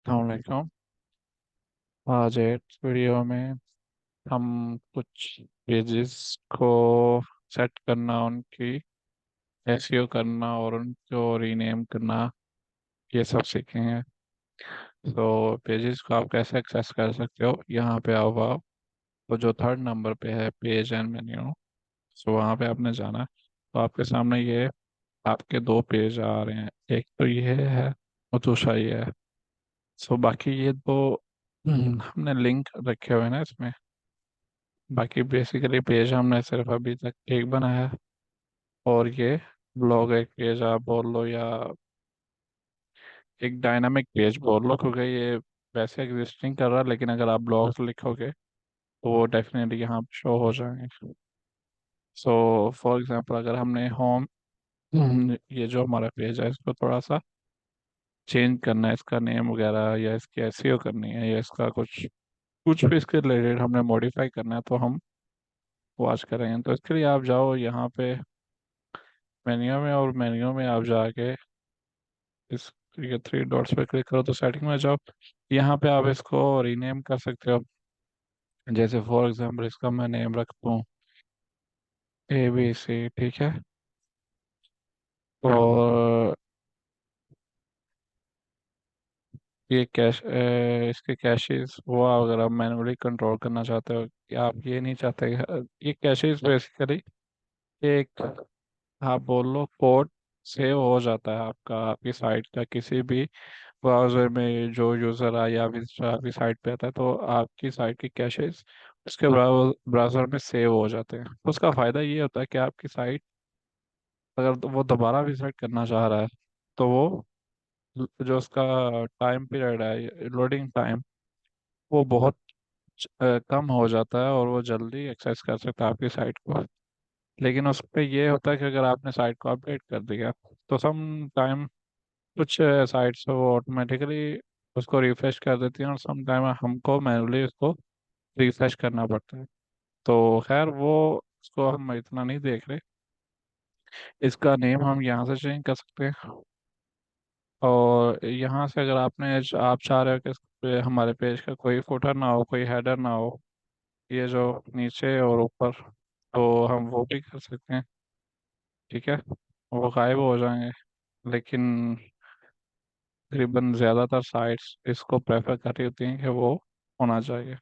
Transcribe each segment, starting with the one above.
अस्सलामुअलैकुम। आज इस वीडियो में हम कुछ पेजेस को सेट करना, उनकी एसईओ करना और उनको रीनेम करना, ये सब सीखेंगे। तो पेजेस को आप कैसे एक्सेस कर सकते हो, यहाँ पे आओ आप। तो जो थर्ड नंबर पे है पेज एंड मेन्यू, सो वहाँ पे आपने जाना है। तो आपके सामने ये आपके दो पेज आ रहे हैं, एक तो ये है और दूसरा ये है। सो बाकी ये दो हमने लिंक रखे हुए हैं ना इसमें। बाकी बेसिकली पेज हमने सिर्फ अभी तक एक बनाया है, और ये ब्लॉग एक पेज आप बोल लो या एक डायनामिक पेज बोल लो, क्योंकि ये वैसे एग्जिस्टिंग कर रहा है, लेकिन अगर आप ब्लॉग्स लिखोगे तो वो डेफिनेटली यहाँ शो हो जाएंगे। सो फॉर एग्जांपल अगर हमने होम ये जो हमारा पेज है इसको थोड़ा सा चेंज करना है, इसका नेम वगैरह या इसकी एसईओ करनी है या इसका कुछ कुछ भी इसके रिलेटेड हमने मॉडिफाई करना है, तो हम वो आज करेंगे। तो इसके लिए आप जाओ यहाँ पे मेन्यू में, और मेन्यू में आप जाके इस ये थ्री डॉट्स पे क्लिक करो तो सेटिंग में जाओ। यहाँ पे आप इसको रीनेम कर सकते हो। जैसे फॉर एग्जांपल इसका मैं नेम रखता हूँ ABC, ठीक है। और ये इसके कैशेस वो अगर आप मैनुअली कंट्रोल करना चाहते हो, कि आप ये नहीं चाहते ये कैशेस बेसिकली एक, आप बोल लो कोड सेव हो जाता है आपका, आपकी साइट का किसी भी ब्राउज़र में। जो यूज़र आए या विजिटर आपकी साइट पे आता है तो आपकी साइट की कैशेस उसके ब्राउज़र में सेव हो जाते हैं। उसका फ़ायदा ये होता है कि आपकी साइट अगर वो दोबारा विजिट करना चाह रहा है तो वो जो उसका टाइम पीरियड है, लोडिंग टाइम, वो बहुत कम हो जाता है और वो जल्दी एक्सेस कर सकता है आपकी साइट को। लेकिन उस पे ये होता है कि अगर आपने साइट को अपडेट कर दिया तो सम टाइम कुछ साइट्स वो ऑटोमेटिकली उसको रिफ्रेश कर देती हैं, और सम टाइम हमको मैनुअली उसको रिफ्रेश करना पड़ता है। तो खैर वो उसको हम इतना नहीं देख रहे। इसका नेम हम यहाँ से चेंज कर सकते हैं, और यहाँ से अगर आप चाह रहे हो कि इस पे हमारे पेज का कोई फुटर ना हो, कोई हेडर ना हो, ये जो नीचे और ऊपर, तो हम वो भी कर सकते हैं, ठीक है। वो गायब हो जाएंगे, लेकिन तकरीबन ज़्यादातर साइट्स इसको प्रेफर कर रही होती हैं कि वो होना चाहिए।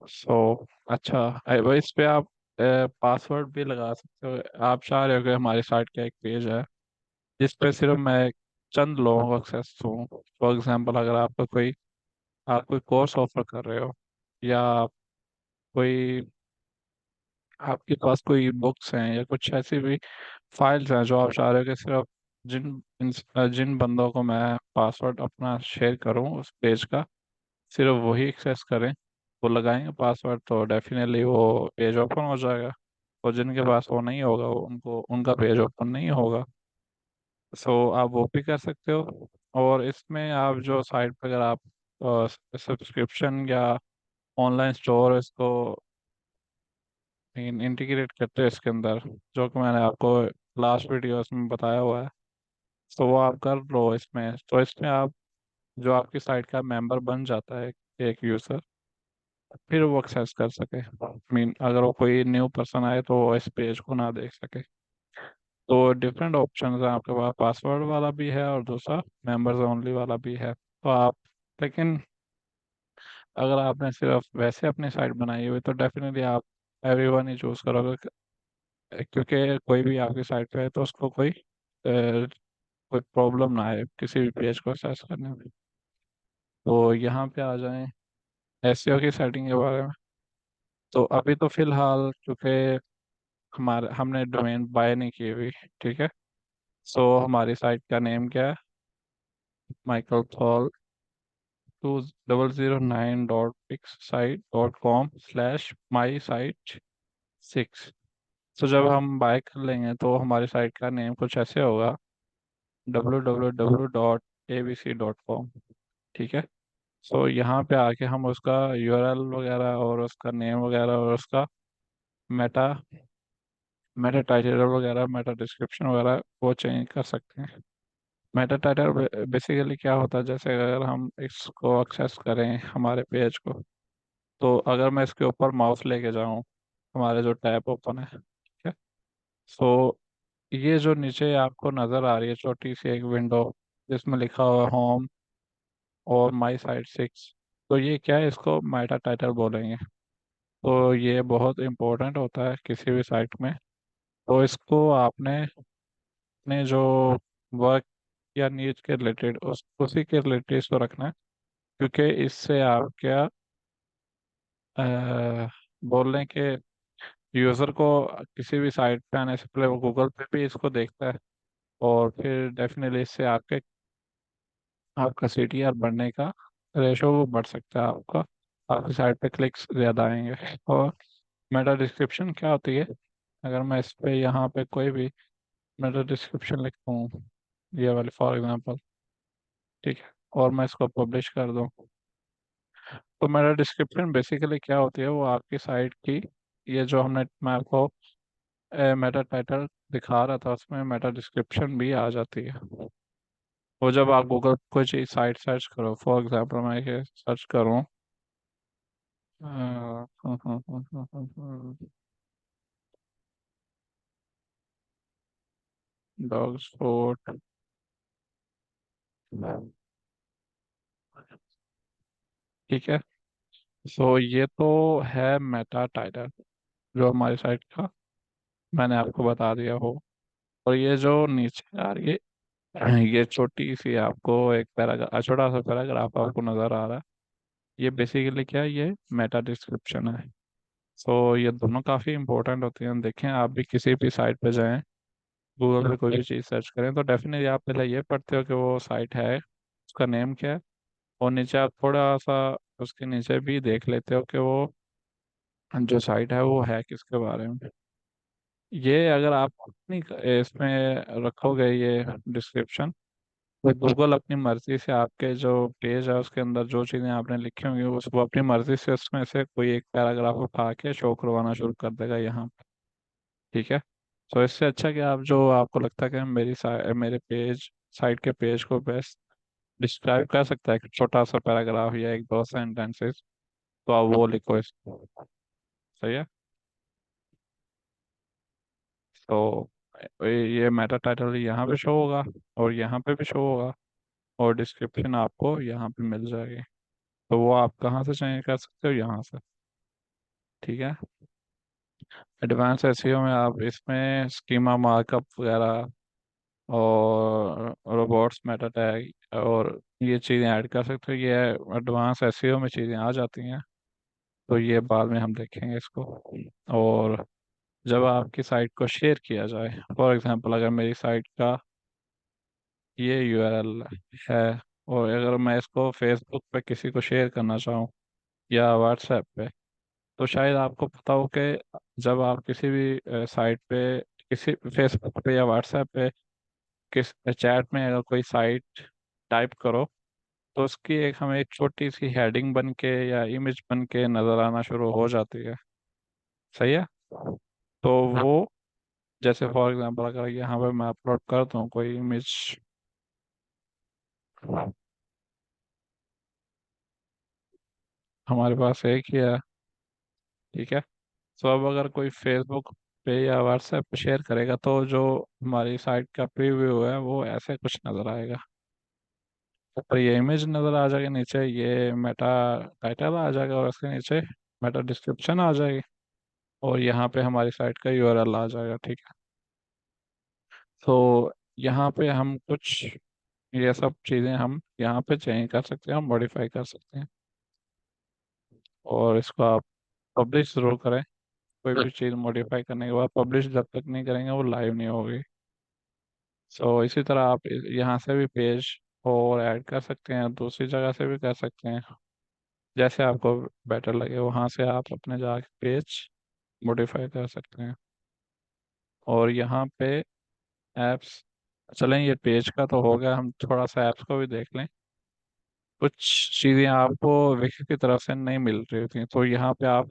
सो अच्छा, भाई इस पे आप पासवर्ड भी लगा सकते हो। आप चाह रहे हो कि हमारी साइट का एक पेज है जिस पे सिर्फ मैं चंद लोगों को एक्सेस दूँ। फॉर एग्जांपल अगर आप कोई कोर्स ऑफर कर रहे हो, या कोई आपके पास कोई बुक्स हैं या कुछ ऐसी भी फाइल्स हैं जो आप चाह रहे हो कि सिर्फ जिन बंदों को मैं पासवर्ड अपना शेयर करूं उस पेज का, सिर्फ वही एक्सेस करें, वो लगाएंगे पासवर्ड, तो डेफिनेटली वो पेज ओपन हो जाएगा। और जिनके पास वो नहीं होगा वो उनको उनका पेज ओपन नहीं होगा। सो आप वो भी कर सकते हो। और इसमें आप जो साइट पर अगर आप सब्सक्रिप्शन या ऑनलाइन स्टोर इसको इंटीग्रेट करते हैं इसके अंदर, जो कि मैंने आपको लास्ट वीडियोस में बताया हुआ है, तो वो आप कर लो इसमें। तो इसमें आप जो आपकी साइट का मेंबर बन जाता है एक यूज़र, फिर वो एक्सेस कर सके। मीन अगर वो कोई न्यू पर्सन आए तो वो इस पेज को ना देख सके। तो डिफरेंट ऑप्शन है आपके पास, पासवर्ड वाला भी है और दूसरा मेंबर्स ओनली वाला भी है। तो आप, लेकिन अगर आपने सिर्फ वैसे अपनी साइट बनाई हुई तो डेफिनेटली आप एवरीवन ही चूज करोगे, क्योंकि कोई भी आपकी साइट पे है तो उसको कोई प्रॉब्लम ना आए किसी भी पेज को एक्सेस करने में। तो यहाँ पे आ जाएं एसईओ की सेटिंग के बारे में। तो अभी तो फिलहाल क्योंकि हमारे हमने डोमेन बाय नहीं की हुई, ठीक है। सो हमारी साइट का नेम क्या है, माइकल थॉल 2009.pixsite.com/my site 6। तो जब हम बाय कर लेंगे तो हमारी साइट का नेम कुछ ऐसे होगा, www.abc.com, ठीक है। सो यहाँ पे आके हम उसका यूआरएल वगैरह और उसका नेम वगैरह और उसका मेटा मेटा टाइटल वगैरह, मेटा डिस्क्रिप्शन वगैरह वो चेंज कर सकते हैं। मेटा टाइटल बेसिकली क्या होता है, जैसे अगर हम इसको एक्सेस करें हमारे पेज को, तो अगर मैं इसके ऊपर माउस लेके जाऊं, हमारे जो टैब ओपन है, ठीक है। सो ये जो नीचे आपको नज़र आ रही है छोटी सी एक विंडो, जिसमें लिखा हुआ है होम और माई साइट 6, तो ये क्या है, इसको मेटा टाइटल बोलेंगे। तो ये बहुत इम्पोर्टेंट होता है किसी भी साइट में। तो इसको आपने अपने जो वर्क या नीड्स के रिलेटेड उसी के रिलेटेड इसको रखना है, क्योंकि इससे आप क्या बोल रहे हैं कि यूज़र को किसी भी साइट पे आने से पहले वो गूगल पे भी इसको देखता है, और फिर डेफिनेटली इससे आपके आपका सीटीआर बढ़ने का रेशो वो बढ़ सकता है आपका, आपकी साइट पे क्लिक्स ज़्यादा आएंगे। और मेटा डिस्क्रिप्शन क्या होती है, अगर मैं इस पे यहाँ पे कोई भी मेटा डिस्क्रिप्शन लिखता हूँ, ये वाली फॉर एग्जांपल, ठीक है, और मैं इसको पब्लिश कर दूँ, तो मेरा डिस्क्रिप्शन बेसिकली क्या होती है, वो आपकी साइट की, ये जो हमने मैं आपको मेटा टाइटल दिखा रहा था उसमें मेटा डिस्क्रिप्शन भी आ जाती है। वो जब आप गूगल कोई चीज़ साइट सर्च करो, फॉर एग्जांपल मैं ये सर्च करूँ डॉग स्पोर्ट, ठीक है। सो ये तो है मेटा टाइटल जो हमारी साइट का मैंने आपको बता दिया हो। और ये जो नीचे आ रही है, ये छोटी सी आपको एक पैराग्राफ, छोटा सा पैराग्राफ आपको नजर आ रहा है, ये बेसिकली क्या है, ये मेटा डिस्क्रिप्शन है। सो ये दोनों काफ़ी इंपॉर्टेंट होती हैं। देखें, आप भी किसी भी साइट पे जाएं, गूगल पे कोई भी चीज़ सर्च करें, तो डेफिनेटली आप पहले ये पढ़ते हो कि वो साइट है, उसका नेम क्या है, और नीचे आप थोड़ा सा उसके नीचे भी देख लेते हो कि वो जो साइट है वो है किसके बारे में। ये अगर आप अपनी इसमें रखोगे ये डिस्क्रिप्शन, तो गूगल अपनी मर्जी से आपके जो पेज है उसके अंदर जो चीज़ें आपने लिखी होंगी उसको अपनी मर्जी से उसमें से कोई एक पैराग्राफ उठा के शो करवाना शुरू कर देगा यहाँ पे, ठीक है। तो इससे अच्छा कि आप जो आपको लगता है कि मेरे पेज साइट के पेज को बेस्ट डिस्क्राइब कर सकता है एक छोटा सा पैराग्राफ या एक दो सेंटेंसेस, तो आप वो लिखो इसको। सही है। तो ये मेटा टाइटल यहाँ पे शो होगा, और यहाँ पे भी शो होगा, और डिस्क्रिप्शन आपको यहाँ पे मिल जाएगी। तो वो आप कहाँ से चेंज कर सकते हो, यहाँ से, ठीक है। एडवांस एसईओ में आप इसमें स्कीमा मार्कअप वगैरह और रोबोट्स मेटा टैग और ये चीज़ें ऐड कर सकते हो। ये एडवांस एसईओ में चीज़ें आ जाती हैं, तो ये बाद में हम देखेंगे इसको। और जब आपकी साइट को शेयर किया जाए, फॉर एग्जांपल अगर मेरी साइट का ये यूआरएल है, और अगर मैं इसको फेसबुक पे किसी को शेयर करना चाहूँ या व्हाट्सएप पे, तो शायद आपको पता हो कि जब आप किसी भी साइट पे, किसी फेसबुक पे या व्हाट्सएप पे किस चैट में अगर कोई साइट टाइप करो, तो उसकी एक हमें एक छोटी सी हेडिंग बन के या इमेज बन के नज़र आना शुरू हो जाती है। सही है। तो वो जैसे फॉर एग्जांपल अगर यहाँ पे मैं अपलोड करता हूँ कोई इमेज, हमारे पास एक ही है, ठीक है। तो अब अगर कोई फेसबुक पे या व्हाट्सएप पे शेयर करेगा, तो जो हमारी साइट का प्रीव्यू है वो ऐसे कुछ नज़र आएगा। ऊपर ये इमेज नज़र आ जाएगी, नीचे ये मेटा टाइटल आ जाएगा, और उसके नीचे मेटा डिस्क्रिप्शन आ जाएगी, और यहाँ पे हमारी साइट का यूआरएल आ जाएगा, ठीक है। तो यहाँ पे हम कुछ ये सब चीज़ें हम यहाँ पे चेंज कर सकते हैं, हम मॉडिफाई कर सकते हैं। और इसको आप पब्लिश ज़रूर करें। कोई भी चीज़ मॉडिफाई करने के बाद पब्लिश जब तक नहीं करेंगे वो लाइव नहीं होगी। सो इसी तरह आप यहाँ से भी पेज और ऐड कर सकते हैं, दूसरी जगह से भी कर सकते हैं, जैसे आपको बेटर लगे वहाँ से आप अपने जाके पेज मॉडिफाई कर सकते हैं। और यहाँ पे ऐप्स, चलें ये पेज का तो हो गया, हम थोड़ा सा ऐप्स को भी देख लें। कुछ चीज़ें आपको विकी की तरफ से नहीं मिल रही होती, तो यहाँ पे आप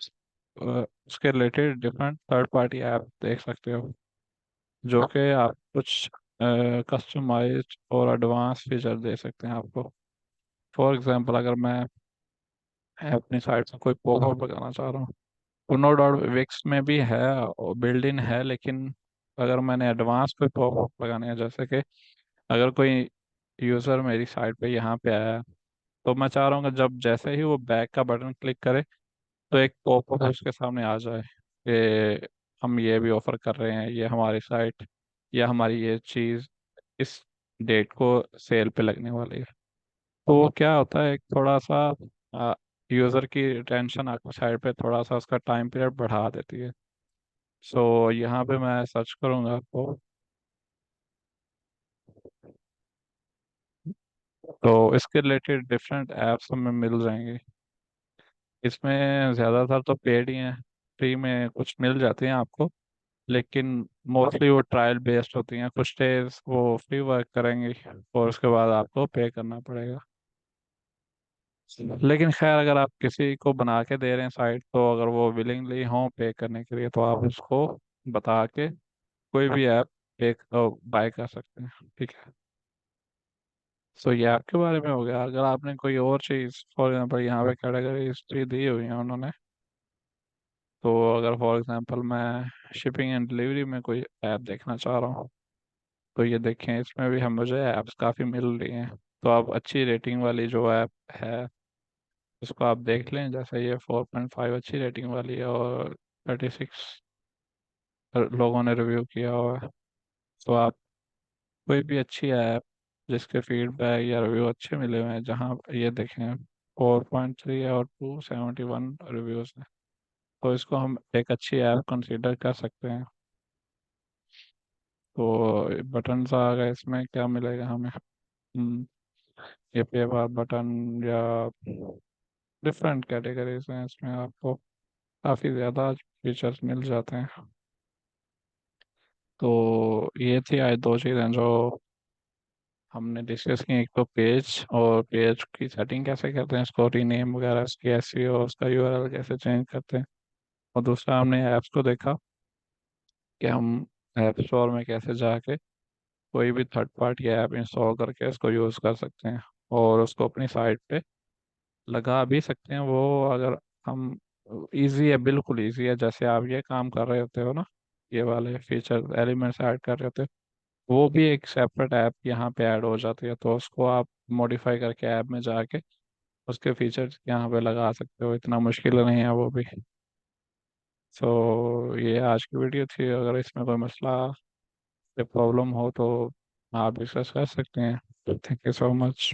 उसके related different third party app देख सकते हो, जो कि आप कुछ कस्टमाइज्ड और एडवांस फीचर दे सकते हैं आपको। फॉर एग्जांपल अगर मैं अपनी साइट से कोई पॉपअप लगाना चाह रहा हूँ, तो नो डाउट विक्स में भी है और बिल्ड इन है, लेकिन अगर मैंने एडवांस कोई पॉपअप लगाने हैं, जैसे कि अगर कोई यूज़र मेरी साइट पे यहाँ पे आया है, तो मैं चाह रहा हूँ कि जब जैसे ही वो बैक का बटन क्लिक करे तो एक पॉपअप उसके सामने आ जाए कि हम ये भी ऑफर कर रहे हैं, ये हमारी साइट या हमारी ये चीज़ इस डेट को सेल पे लगने वाली है। तो वो क्या होता है, एक थोड़ा सा यूज़र की टेंशन आपकी साइड पे थोड़ा सा उसका टाइम पीरियड बढ़ा देती है। सो यहाँ पे मैं सर्च करूँगा आपको, तो इसके रिलेटेड डिफरेंट ऐप्स हमें मिल जाएंगे। इसमें ज़्यादातर तो पेड ही हैं, फ्री में कुछ मिल जाती हैं आपको, लेकिन मोस्टली वो ट्रायल बेस्ड होती हैं, कुछ डेज वो फ्री वर्क करेंगे और उसके बाद आपको पे करना पड़ेगा। लेकिन खैर अगर आप किसी को बना के दे रहे हैं साइट, तो अगर वो विलिंगली हों पे करने के लिए, तो आप उसको बता के कोई भी ऐप पे बाय कर सकते हैं, ठीक है। सो ये आपके बारे में हो गया। अगर आपने कोई और चीज़, फॉर एग्जांपल यहाँ पे कैटेगरी हिस्ट्री दी हुई है उन्होंने, तो अगर फॉर एग्जांपल मैं शिपिंग एंड डिलीवरी में कोई ऐप देखना चाह रहा हूँ, तो ये देखें इसमें भी हम मुझे ऐप्स काफ़ी मिल रही हैं। तो आप अच्छी रेटिंग वाली जो ऐप है उसको आप देख लें, जैसे ये 4.5 अच्छी रेटिंग वाली है और 36 लोगों ने रिव्यू किया हुआ है। तो आप कोई भी अच्छी ऐप जिसके फीडबैक या रिव्यू अच्छे मिले हुए हैं, जहाँ ये देखें 4.3 है और 271 रिव्यूज़ हैं, तो इसको हम एक अच्छी ऐप कंसीडर कर सकते हैं। तो बटन आ गए, इसमें क्या मिलेगा हमें? ये पे बार बटन या डिफरेंट कैटेगरीज हैं, इसमें आपको काफ़ी ज़्यादा फीचर्स मिल जाते हैं। तो ये थी आज दो चीज़ें जो हमने डिस्कस की, एक तो पेज और पेज की सेटिंग कैसे करते हैं, इसको रीनेम वगैरह, इसकी एसईओ, उसका यूआरएल कैसे चेंज करते हैं। और दूसरा हमने ऐप्स को देखा कि हम ऐप स्टोर में कैसे जाके कोई भी थर्ड पार्टी ऐप इंस्टॉल करके उसको यूज़ कर सकते हैं और उसको अपनी साइट पे लगा भी सकते हैं। वो अगर हम, इजी है, बिल्कुल इजी है, जैसे आप ये काम कर रहे होते हो ना, ये वाले फीचर एलिमेंट्स ऐड कर रहे होते हो, वो भी एक सेपरेट ऐप यहाँ पे ऐड हो जाती है, तो उसको आप मॉडिफाई करके ऐप में जाके उसके फीचर्स यहाँ पे लगा सकते हो, इतना मुश्किल नहीं है वो भी। सो ये आज की वीडियो थी। अगर इसमें कोई मसला या प्रॉब्लम हो तो आप डिस्कस कर सकते हैं। Thank you so much.